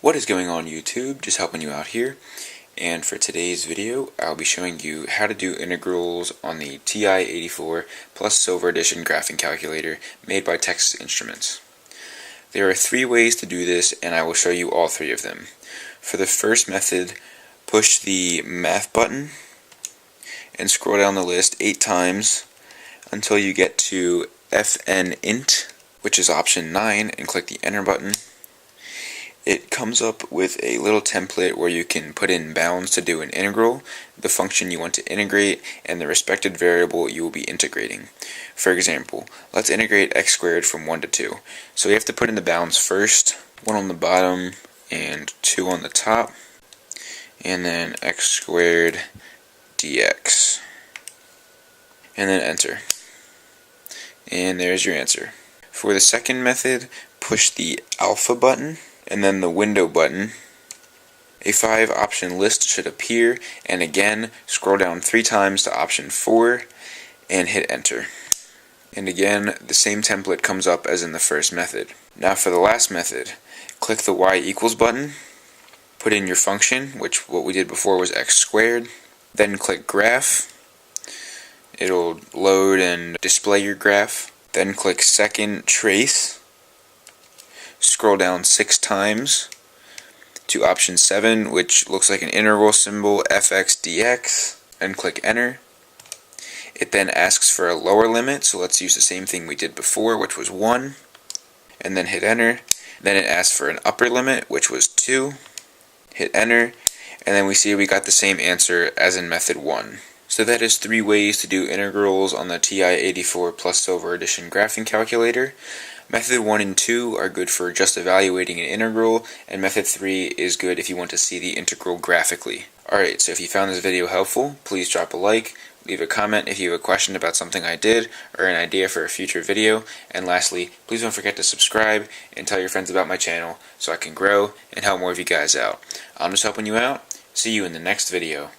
What is going on YouTube? Just helping you out here. And for today's video, I'll be showing you how to do integrals on the TI-84 plus Silver Edition graphing calculator made by Texas Instruments. There are three ways to do this, and I will show you all three of them. For the first method, push the math button and scroll down the list 8 times until you get to FNInt, which is option 9, and click the enter button. It comes up with a little template where you can put in bounds to do an integral, the function you want to integrate, and the respected variable you will be integrating. For example, let's integrate x squared from 1 to 2. So we have to put in the bounds first, 1 on the bottom and 2 on the top, and then x squared dx. And then enter. And there's your answer. For the second method, push the alpha button and then the window button. A 5-option list should appear, and again scroll down 3 times to option 4 and hit enter. And again the same template comes up as in the first method. Now for the last method, click the y equals button, put in your function, which what we did before was x squared, then click graph. It'll load and display your graph. Then click second trace. Scroll down 6 times to option 7, which looks like an integral symbol, fx dx, and click enter. It then asks for a lower limit, so let's use the same thing we did before, which was 1, and then hit enter. Then it asks for an upper limit, which was 2, hit enter, and then we see we got the same answer as in method 1. So that is 3 ways to do integrals on the TI-84 plus Silver Edition graphing calculator. Method 1 and 2 are good for just evaluating an integral, and method 3 is good if you want to see the integral graphically. Alright, so if you found this video helpful, please drop a like, leave a comment if you have a question about something I did, or an idea for a future video, and lastly, please don't forget to subscribe and tell your friends about my channel so I can grow and help more of you guys out. I'm just helping you out. See you in the next video.